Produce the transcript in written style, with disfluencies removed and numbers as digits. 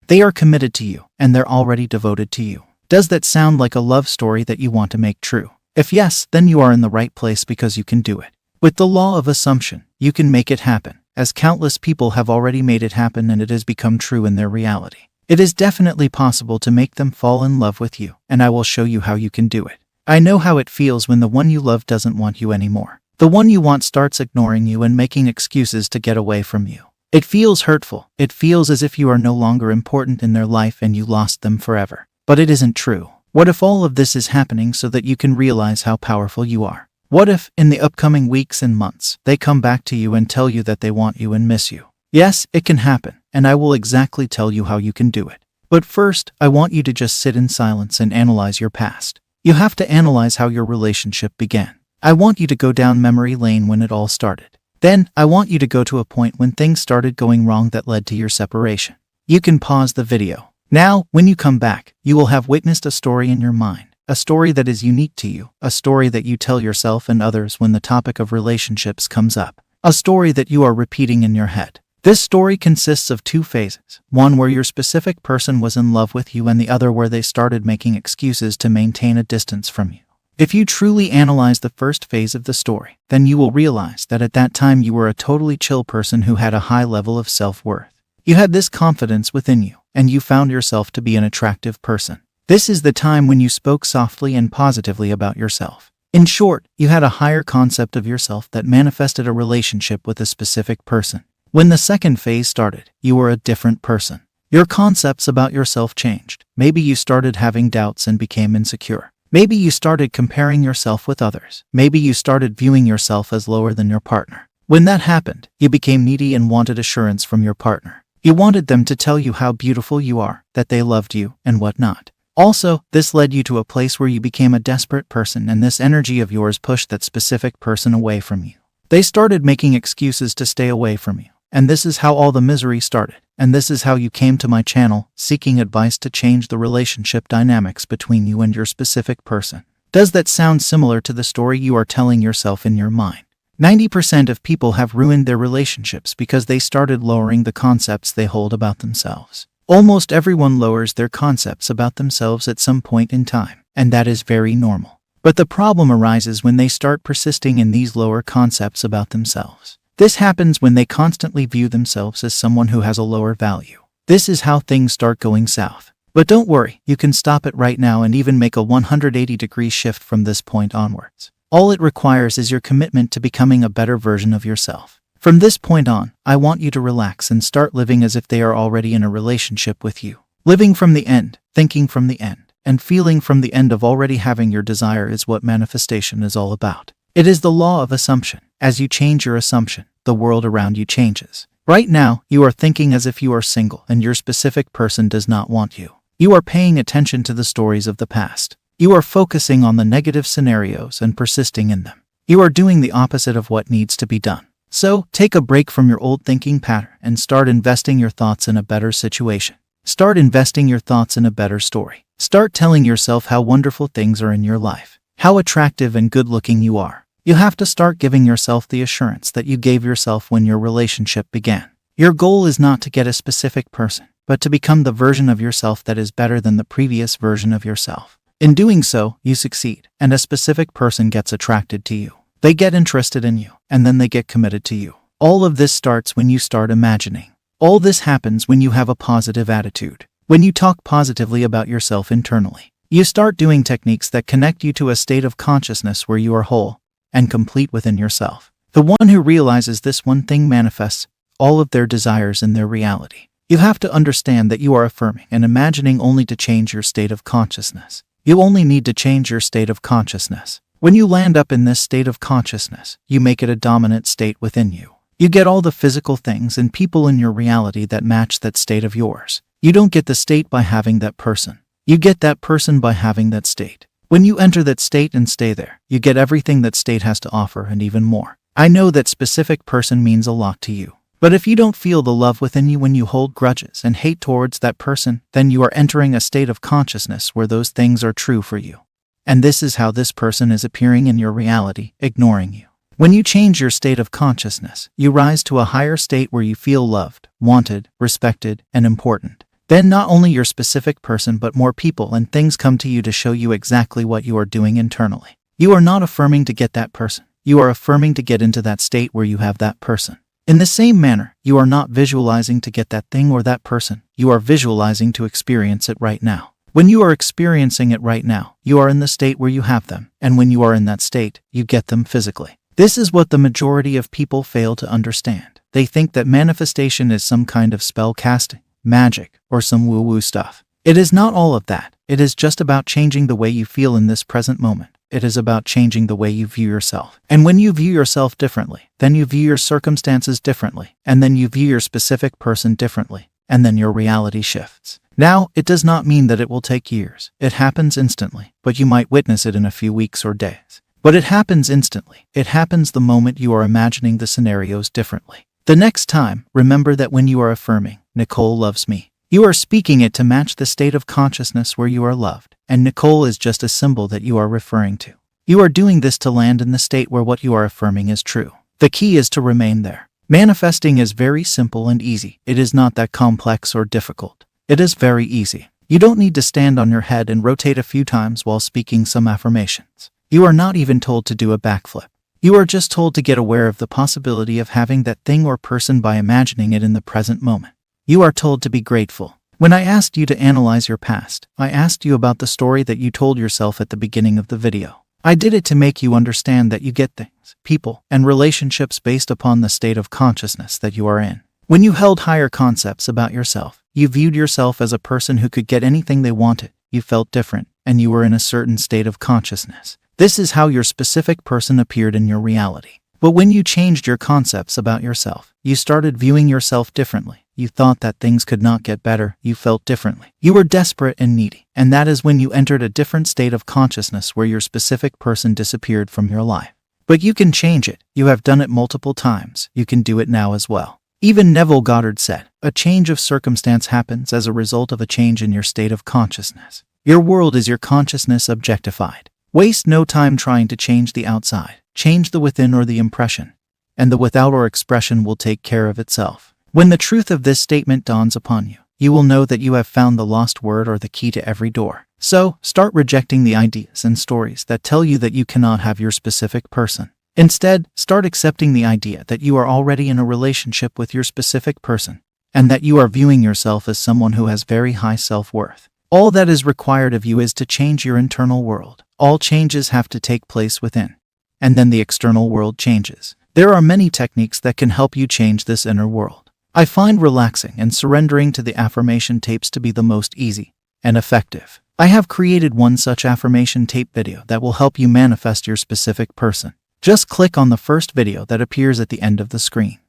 They are committed to you, and they're already devoted to you. Does that sound like a love story that you want to make true? If yes, then you are in the right place because you can do it. With the law of assumption, you can make it happen, as countless people have already made it happen and it has become true in their reality. It is definitely possible to make them fall in love with you, and I will show you how you can do it. I know how it feels when the one you love doesn't want you anymore. The one you want starts ignoring you and making excuses to get away from you. It feels hurtful. It feels as if you are no longer important in their life and you lost them forever. But it isn't true. What if all of this is happening so that you can realize how powerful you are? What if, in the upcoming weeks and months, they come back to you and tell you that they want you and miss you? Yes, it can happen, and I will exactly tell you how you can do it. But first, I want you to just sit in silence and analyze your past. You have to analyze how your relationship began. I want you to go down memory lane when it all started. Then, I want you to go to a point when things started going wrong that led to your separation. You can pause the video. Now, when you come back, you will have witnessed a story in your mind. A story that is unique to you. A story that you tell yourself and others when the topic of relationships comes up. A story that you are repeating in your head. This story consists of two phases, one where your specific person was in love with you and the other where they started making excuses to maintain a distance from you. If you truly analyze the first phase of the story, then you will realize that at that time you were a totally chill person who had a high level of self-worth. You had this confidence within you, and you found yourself to be an attractive person. This is the time when you spoke softly and positively about yourself. In short, you had a higher concept of yourself that manifested a relationship with a specific person. When the second phase started, you were a different person. Your concepts about yourself changed. Maybe you started having doubts and became insecure. Maybe you started comparing yourself with others. Maybe you started viewing yourself as lower than your partner. When that happened, you became needy and wanted assurance from your partner. You wanted them to tell you how beautiful you are, that they loved you, and whatnot. Also, this led you to a place where you became a desperate person, and this energy of yours pushed that specific person away from you. They started making excuses to stay away from you. And this is how all the misery started. And this is how you came to my channel, seeking advice to change the relationship dynamics between you and your specific person. Does that sound similar to the story you are telling yourself in your mind? 90% of people have ruined their relationships because they started lowering the concepts they hold about themselves. Almost everyone lowers their concepts about themselves at some point in time, and that is very normal. But the problem arises when they start persisting in these lower concepts about themselves. This happens when they constantly view themselves as someone who has a lower value. This is how things start going south. But don't worry, you can stop it right now and even make a 180-degree shift from this point onwards. All it requires is your commitment to becoming a better version of yourself. From this point on, I want you to relax and start living as if they are already in a relationship with you. Living from the end, thinking from the end, and feeling from the end of already having your desire is what manifestation is all about. It is the law of assumption. As you change your assumption, the world around you changes. Right now, you are thinking as if you are single and your specific person does not want you. You are paying attention to the stories of the past. You are focusing on the negative scenarios and persisting in them. You are doing the opposite of what needs to be done. So, take a break from your old thinking pattern and start investing your thoughts in a better situation. Start investing your thoughts in a better story. Start telling yourself how wonderful things are in your life, how attractive and good-looking you are. You have to start giving yourself the assurance that you gave yourself when your relationship began. Your goal is not to get a specific person, but to become the version of yourself that is better than the previous version of yourself. In doing so, you succeed, and a specific person gets attracted to you. They get interested in you, and then they get committed to you. All of this starts when you start imagining. All this happens when you have a positive attitude. When you talk positively about yourself internally. You start doing techniques that connect you to a state of consciousness where you are whole and complete within yourself. The one who realizes this one thing manifests all of their desires in their reality. You have to understand that you are affirming and imagining only to change your state of consciousness. You only need to change your state of consciousness. When you land up in this state of consciousness, you make it a dominant state within you. You get all the physical things and people in your reality that match that state of yours. You don't get the state by having that person. You get that person by having that state. When you enter that state and stay there, you get everything that state has to offer and even more. I know that specific person means a lot to you. But if you don't feel the love within you when you hold grudges and hate towards that person, then you are entering a state of consciousness where those things are true for you. And this is how this person is appearing in your reality, ignoring you. When you change your state of consciousness, you rise to a higher state where you feel loved, wanted, respected, and important. Then not only your specific person but more people and things come to you to show you exactly what you are doing internally. You are not affirming to get that person. You are affirming to get into that state where you have that person. In the same manner, you are not visualizing to get that thing or that person. You are visualizing to experience it right now. When you are experiencing it right now, you are in the state where you have them, and when you are in that state, you get them physically. This is what the majority of people fail to understand. They think that manifestation is some kind of spell casting, magic, or some woo-woo stuff. It is not all of that. It is just about changing the way you feel in this present moment. It is about changing the way you view yourself. And when you view yourself differently, then you view your circumstances differently, and then you view your specific person differently, and then your reality shifts. Now, it does not mean that it will take years. It happens instantly, but you might witness it in a few weeks or days. But it happens instantly. It happens the moment you are imagining the scenarios differently. The next time, remember that when you are affirming, "Nicole loves me," you are speaking it to match the state of consciousness where you are loved, and Nicole is just a symbol that you are referring to. You are doing this to land in the state where what you are affirming is true. The key is to remain there. Manifesting is very simple and easy. It is not that complex or difficult. It is very easy. You don't need to stand on your head and rotate a few times while speaking some affirmations. You are not even told to do a backflip. You are just told to get aware of the possibility of having that thing or person by imagining it in the present moment. You are told to be grateful. When I asked you to analyze your past, I asked you about the story that you told yourself at the beginning of the video. I did it to make you understand that you get things, people, and relationships based upon the state of consciousness that you are in. When you held higher concepts about yourself, you viewed yourself as a person who could get anything they wanted, you felt different, and you were in a certain state of consciousness. This is how your specific person appeared in your reality. But when you changed your concepts about yourself, you started viewing yourself differently. You thought that things could not get better. You felt differently. You were desperate and needy. And that is when you entered a different state of consciousness where your specific person disappeared from your life. But you can change it. You have done it multiple times. You can do it now as well. Even Neville Goddard said, "A change of circumstance happens as a result of a change in your state of consciousness. Your world is your consciousness objectified. Waste no time trying to change the outside. Change the within or the impression, and the without or expression will take care of itself." When the truth of this statement dawns upon you, you will know that you have found the lost word or the key to every door. So, start rejecting the ideas and stories that tell you that you cannot have your specific person. Instead, start accepting the idea that you are already in a relationship with your specific person, and that you are viewing yourself as someone who has very high self-worth. All that is required of you is to change your internal world. All changes have to take place within, and then the external world changes. There are many techniques that can help you change this inner world. I find relaxing and surrendering to the affirmation tapes to be the most easy and effective. I have created one such affirmation tape video that will help you manifest your specific person. Just click on the first video that appears at the end of the screen.